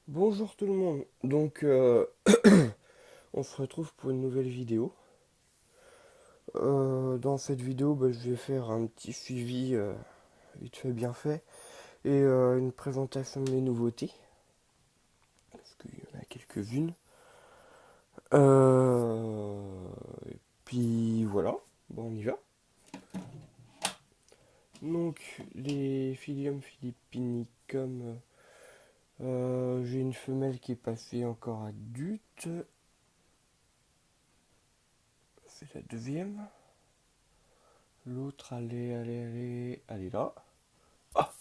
Bonjour tout le monde, on se retrouve pour une nouvelle vidéo. Dans cette vidéo, je vais faire un petit suivi vite fait bien fait et une présentation de mes nouveautés, parce qu'il y en a quelques-unes. Et puis voilà, bon on y va. Donc les Philium philippinicum, j'ai une femelle qui est passée encore adulte, c'est la deuxième. L'autre, elle est là. Ah,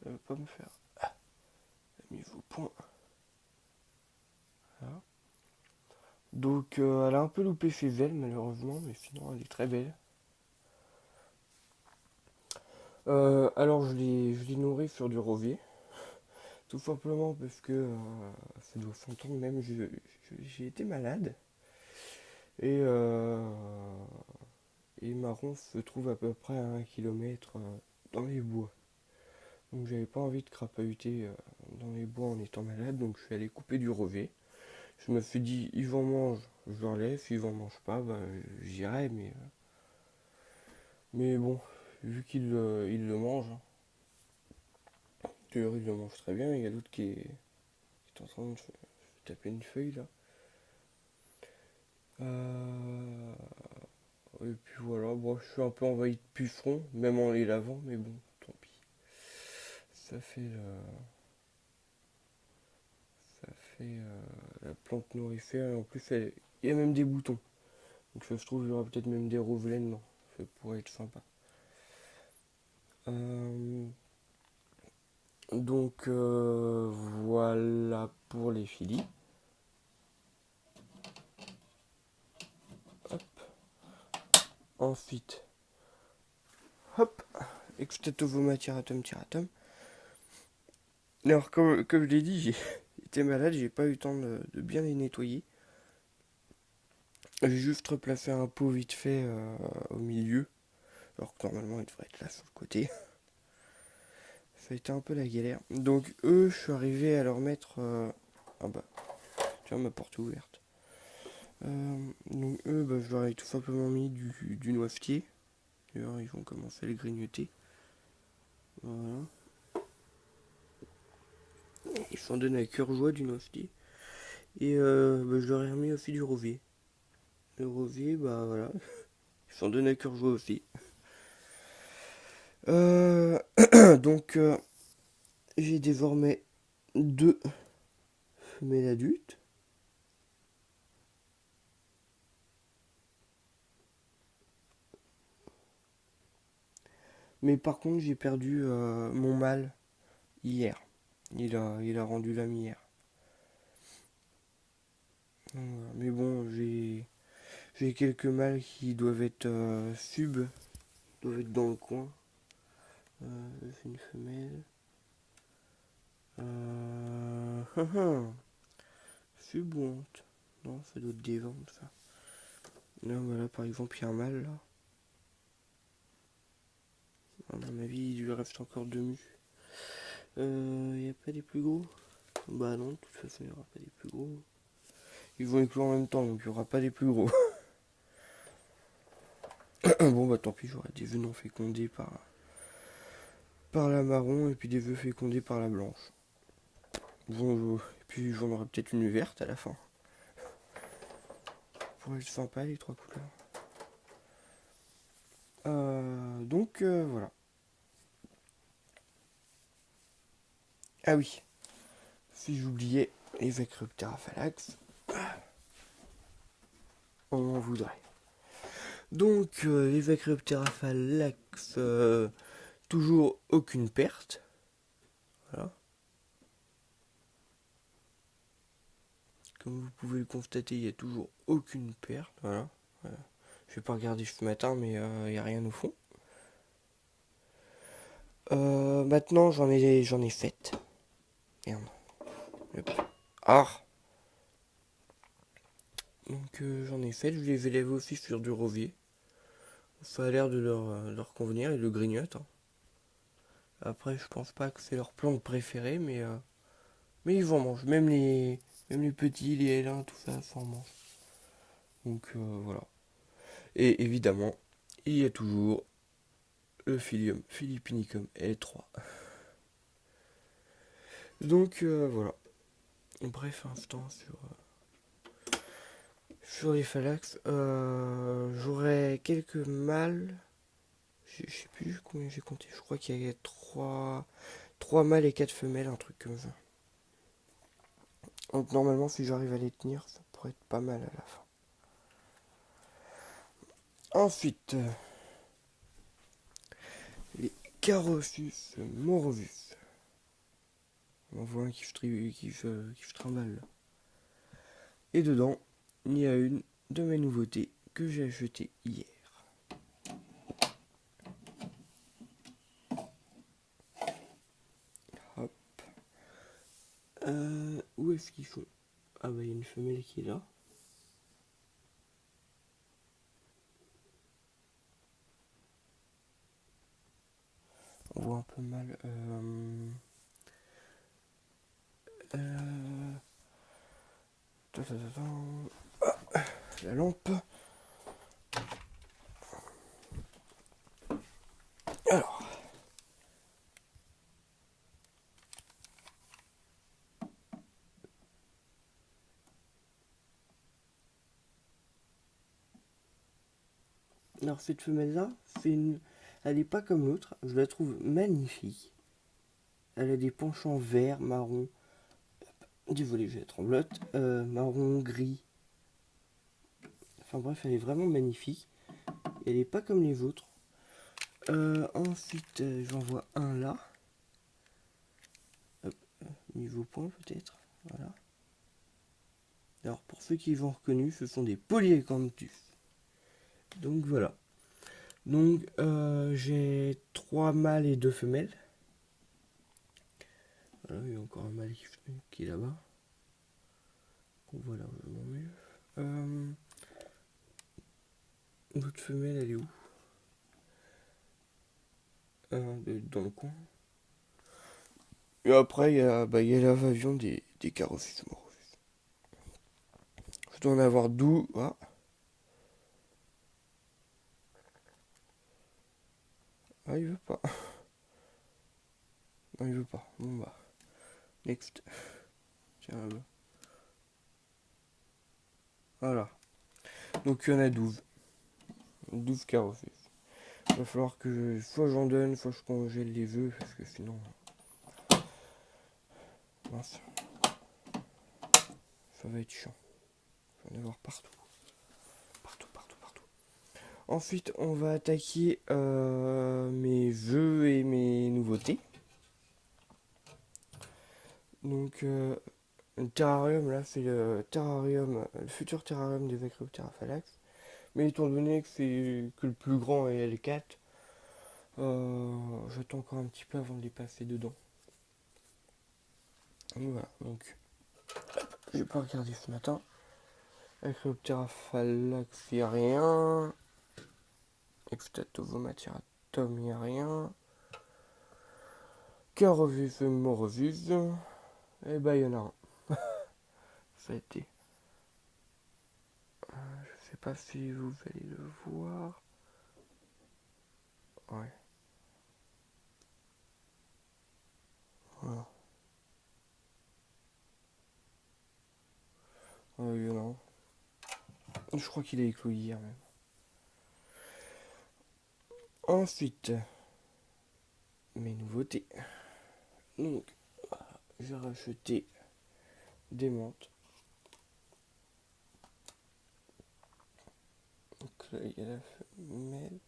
elle va pas me faire. Mis vos points. Voilà. Elle a un peu loupé chez elle, malheureusement, mais sinon, elle est très belle. Alors, je l'ai nourri sur du rovier. Tout simplement parce que ça doit s'entendre même, j'ai été malade. Et, euh, et Marron se trouve à peu près à 1 kilomètre dans les bois. Donc, j'avais pas envie de crapahuter dans les bois en étant malade, donc je suis allé couper du rovier. Je me suis dit, ils en mangent, je leur laisse, s'ils en mangent pas, j'irai, mais bon, vu qu'ils le mangent, hein, d'ailleurs ils le mangent très bien, il y a l'autre qui est en train de se taper une feuille là. Euh, et puis voilà, bon, je suis un peu envahi de pucerons, même en les lavant, mais bon, tant pis. Ça fait, ça fait la plante nourrifère, et en plus il y a même des boutons. Donc ça se trouve, il y aura peut-être même des rovelaines, non, ça pourrait être sympa. Euh, voilà pour les filles. Hop. Ensuite, hop, Extatovoма tiratum tiratum. Alors comme je l'ai dit, j'étais malade, j'ai pas eu le temps de bien les nettoyer. J'ai juste replacé un pot vite fait au milieu, alors que normalement il devrait être là sur le côté. Ça a été un peu la galère. Donc eux, je suis arrivé à leur mettre... Ah bah, tiens, ma porte est ouverte. Donc eux, je leur ai tout simplement mis du noisetier. D'ailleurs, ils vont commencer à les grignoter. Voilà. Ils s'en donnent à cœur joie du noisetier. Et je leur ai remis aussi du rovier. Le rovier, bah voilà. Ils s'en donnent à cœur joie aussi. Euh, donc, j'ai désormais deux femelles adultes. Mais par contre, j'ai perdu mon mâle hier. Il a rendu l'âme hier. Voilà. Mais bon, j'ai quelques mâles qui doivent être doivent être dans le coin. C'est une femelle. Subointe. Non, ça doit être des ventes, ça. Là, voilà, par exemple, il y a un mâle, là. À mon avis, il lui reste encore deux mus. Il n'y a pas des plus gros? Bah non, de toute façon, il n'y aura pas des plus gros. Ils vont éclore en même temps, donc il n'y aura pas des plus gros. Bon, bah tant pis, j'aurai des œufs non fécondés par la marron et puis des œufs fécondés par la blanche. Bon, et puis j'en aurai peut-être une verte à la fin. Pour être sympa, les trois couleurs. Voilà. Ah oui, si j'oubliais les Acroptera phallax, on en voudrait. Donc, les Acroptera phallax, toujours aucune perte. Voilà. Comme vous pouvez le constater, il n'y a toujours aucune perte. Voilà. Voilà. Je vais pas regarder ce matin, mais il n'y a rien au fond. Maintenant, j'en ai fait. Merde. Hop. Ah. Donc j'en ai fait. Je les élève aussi sur du rovier. Ça a l'air de leur convenir, ils le grignotent, hein. Après, je pense pas que c'est leur plante préférée, mais ils en mangent. Même les petits, les élins, tout ça, ça en mange. Donc voilà. Et évidemment, il y a toujours le Philium philippinicum L3. Donc voilà. Bref, instant sur les phalanx. J'aurais quelques mâles. Je sais plus combien j'ai compté. Je crois qu'il y a 3 mâles et 4 femelles, un truc comme ça. Donc normalement, si j'arrive à les tenir, ça pourrait être pas mal à la fin. Ensuite, les Carosus morovus. On voit un qui se trimballe là. Et dedans, il y a une de mes nouveautés que j'ai achetée hier. Hop. Où est-ce qu'ils sont? Ah bah il y a une femelle qui est là. On voit un peu mal. La lampe. Alors. Alors cette femelle-là, elle n'est pas comme l'autre. Je la trouve magnifique. Elle a des penchants verts, marron. Désolé, je vais être en blotte. Marron, gris. Enfin bref, elle est vraiment magnifique. Elle n'est pas comme les autres. Ensuite, j'en vois un là. Hop, niveau point peut-être. Voilà. Alors pour ceux qui l'ont reconnu, ce sont des Polyacanthus. Donc voilà. Donc j'ai 3 mâles et 2 femelles. Voilà, il y a encore un mâle qui est là-bas. On voit largement mieux. L'autre femelle, elle est où? Dans le coin. Et après, il y a l'invasion des Carosus morovus. Je dois en avoir 12. Ah. Ah, il veut pas. Non, il veut pas. Bon bah. Next. Tiens là-bas. Voilà. Donc il y en a 12. 12 Carosus. Il va falloir que soit j'en donne, soit je congèle les œufs, parce que sinon. Mince. Ça va être chiant. Il va en avoir partout. Partout, partout, partout. Ensuite, on va attaquer mes œufs et mes nouveautés. Donc, le terrarium, là, c'est le futur terrarium des Acroptera phalanx. Mais étant donné que c'est que le plus grand est L4, j'attends encore un petit peu avant de les passer dedans. Donc voilà, donc j'ai pas regardé ce matin. Acroptera phalanx, il n'y a rien. Extatovomatiratum, il n'y a rien. Carovus morovus, et bah il y en a un. Ça a été. Je sais pas si vous allez le voir. Ouais. Voilà. Il y en a un. Je crois qu'il a éclos hier même. Ensuite, mes nouveautés. Donc, j'ai racheté des menthes. Donc là, il y a la femelle.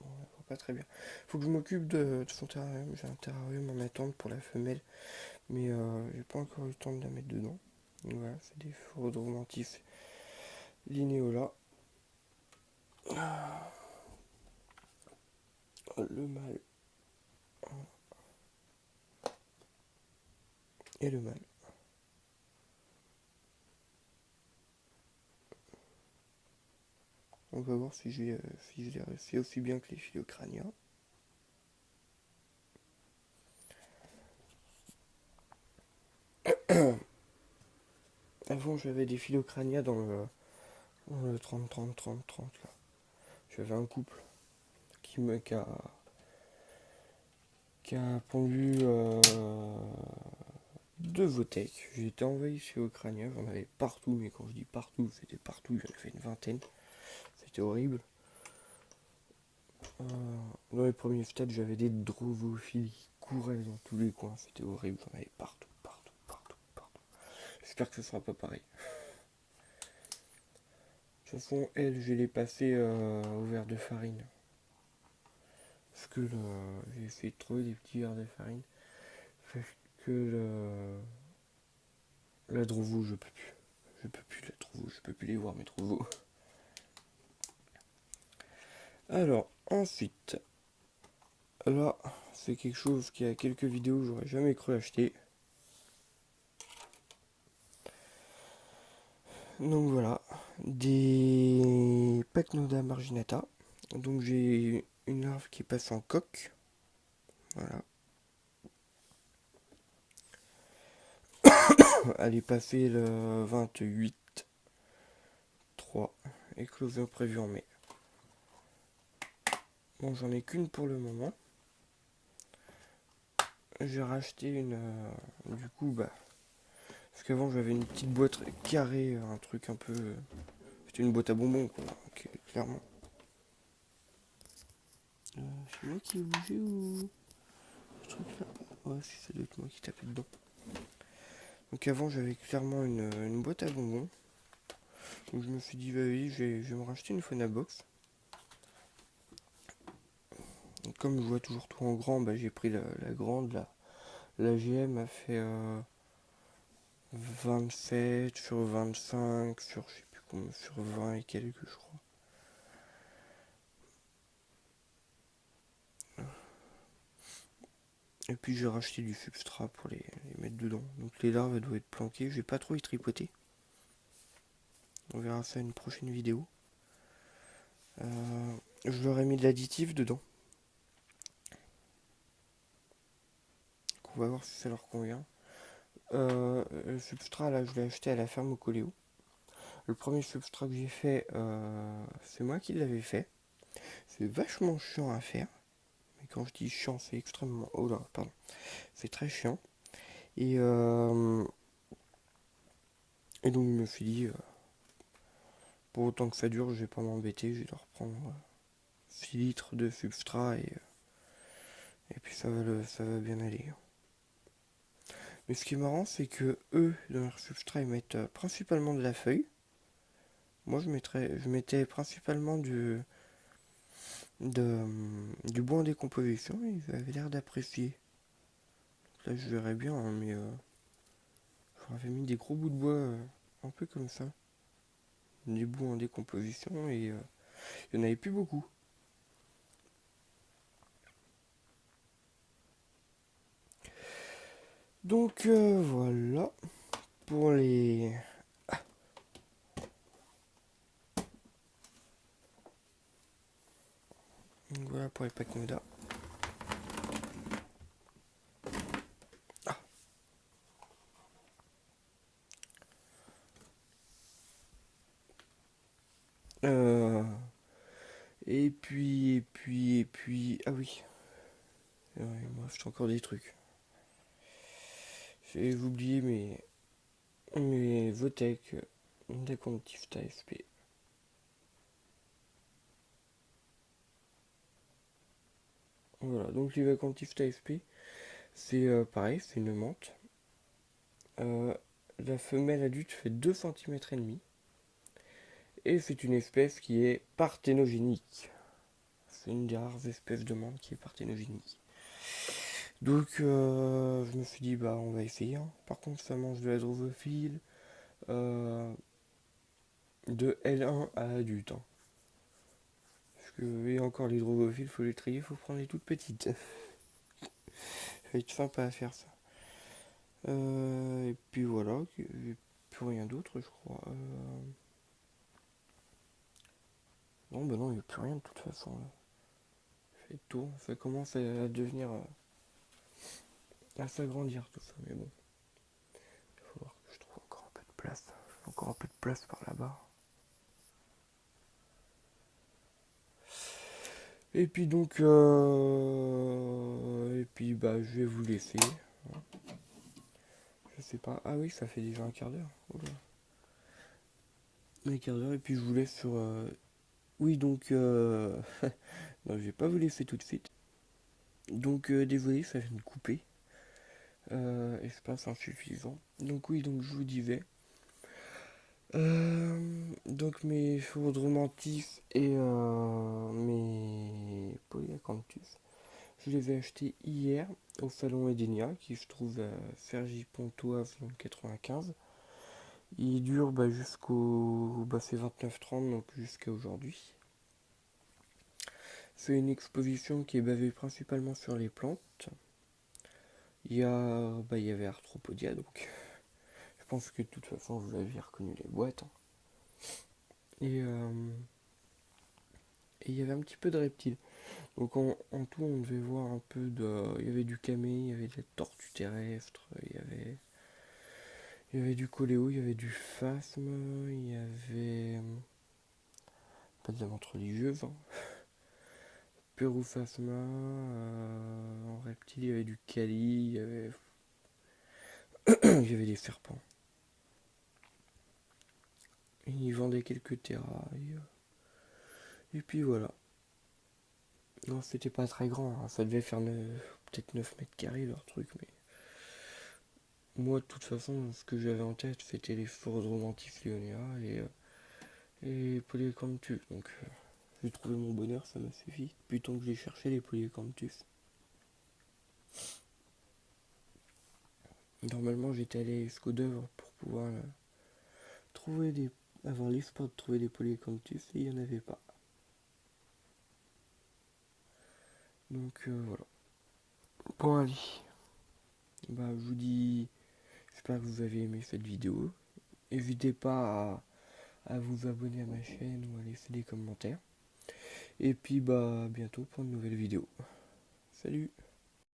On la voit pas très bien. Faut que je m'occupe de son terrarium. J'ai un terrarium en attente pour la femelle. Mais j'ai pas encore eu le temps de la mettre dedans. Donc voilà, c'est des Phorodromantis lineola. Le mâle et le mâle. On va voir si je les réussi aussi bien que les Philocrania. Avant, j'avais des Philocrania dans le 30-30-30-30 là. J'avais un couple qui a pondu deux Votech. J'ai été envahi chez Ocrania, j'en avais partout, mais quand je dis partout, c'était partout, j'en ai fait une vingtaine. C'était horrible. Dans les premiers stades, j'avais des drovophiles qui couraient dans tous les coins, c'était horrible, j'en avais partout, partout, partout, partout. J'espère que ce sera pas pareil. De toute façon, elle, je l'ai passée au verre de farine. Parce que j'ai essayé de trouver des petits verres de farine. Parce que la Drovo, je peux plus. Je peux plus la Drovo, je peux plus les voir mes Drovo. Alors, ensuite, là, c'est quelque chose qui a quelques vidéos, j'aurais jamais cru acheter. Donc voilà, des Pachnoda marginata. Donc j'ai une larve qui passe en coque. Voilà. Elle est passée le 28-3. Éclosion prévue en mai. Bon, j'en ai qu'une pour le moment. J'ai racheté une... du coup, bah... Parce qu'avant, j'avais une petite boîte carrée, un truc un peu... C'était une boîte à bonbons, quoi, clairement. C'est moi qui ai bougé ou... Ce truc-là. Ouais, si ça doit être moi qui tapais dedans. Donc avant, j'avais clairement une boîte à bonbons. Donc je me suis dit, bah oui, je vais me racheter une Phonabox. Donc, comme je vois toujours tout en grand, bah, j'ai pris la grande. La GM a fait 27 sur 25 sur je sais plus combien, sur 20 et quelques, je crois. Et puis j'ai racheté du substrat pour les mettre dedans. Donc les larves, elles doivent être planquées. Je vais pas trop y tripoter. On verra ça une prochaine vidéo. Je leur ai mis de l'additif dedans. On va voir si ça leur convient. Le substrat, là, je l'ai acheté à la ferme au Coléo. Le premier substrat que j'ai fait, c'est moi qui l'avais fait. C'est vachement chiant à faire. Mais quand je dis chiant, c'est extrêmement... Oh là, pardon. C'est très chiant. Et donc, je me suis dit, pour autant que ça dure, je vais pas m'embêter. Je vais leur prendre 6 litres de substrat et puis ça va bien aller. Mais ce qui est marrant, c'est que eux, dans leur substrat, ils mettent principalement de la feuille. Moi, je mettais principalement du bois en décomposition et ils avaient l'air d'apprécier. Là, je verrais bien, hein, mais j'aurais mis des gros bouts de bois un peu comme ça. Des bouts en décomposition et il n'y en avait plus beaucoup. Donc voilà pour les... Donc voilà pour les Pachnoda. Ah. Et puis... Ah oui. Ouais, moi, j'ai encore des trucs. J'ai oublié mes Votech Decontif AFP. Voilà, donc les Vacantif AFP, c'est pareil, c'est une menthe. La femelle adulte fait 2,5 cm et c'est une espèce qui est parthénogénique. C'est une des rares espèces de menthe qui est parthénogénique. Donc je me suis dit bah on va essayer. Hein. Par contre ça mange de la drosophile de L1 à adulte. Hein. Parce que et encore les drosophiles, faut les trier, faut prendre les toutes petites. Ça va être sympa à faire ça. Et puis voilà, il n'y a plus rien d'autre je crois. Non, bah non, il n'y a plus rien de toute façon là. Fait tout, ça commence à devenir, à s'agrandir tout ça, mais bon. Il va falloir que je trouve encore un peu de place. Encore un peu de place par là-bas. Et puis donc, et puis bah je vais vous laisser. Je sais pas. Ah oui, ça fait déjà un quart d'heure. Oula. Un quart d'heure et puis je vous laisse sur. Oui donc, non, je vais pas vous laisser tout de suite. Donc désolé, ça vient de couper. Espace insuffisant. Donc oui, donc je vous disais. Donc mes foudres romantifs et mes polyacanthus, je les ai achetés hier au salon Edenia qui se trouve à Cergy-Pontoise dans le 95. Il dure jusqu'au... c'est 29-30 donc jusqu'à aujourd'hui. C'est une exposition qui est basée principalement sur les plantes. Il y avait Arthropodia donc je pense que de toute façon vous avez reconnu les boîtes. Hein. Et il y avait un petit peu de reptiles. Donc en tout, on devait voir un peu de... Il y avait du camé, il y avait des tortues terrestres, il y avait du coléo, il y avait du phasme, il y avait... Pas de la menthe religieuse, hein. Pérophasma, en reptile, il y avait du cali, il y avait des serpents. Et ils vendaient quelques terrailles. Et puis voilà. Non, c'était pas très grand, hein. Ça devait faire peut-être 9 mètres carrés leur truc, mais... Moi, de toute façon, ce que j'avais en tête, c'était les Phorodromantis leonea et Polycanthus. Donc, j'ai trouvé mon bonheur, ça m'a suffi. Plutôt que j'ai cherché les Polycanthus. Normalement, j'étais allé jusqu'au d'œuvre pour pouvoir trouver des... avoir l'espoir de trouver des Polycanthus et il n'y en avait pas. Donc, voilà. Bon, allez. Bah, je vous dis... J'espère que vous avez aimé cette vidéo. N'hésitez pas à vous abonner à ma chaîne ou à laisser des commentaires. Et puis bah à bientôt pour une nouvelle vidéo. Salut!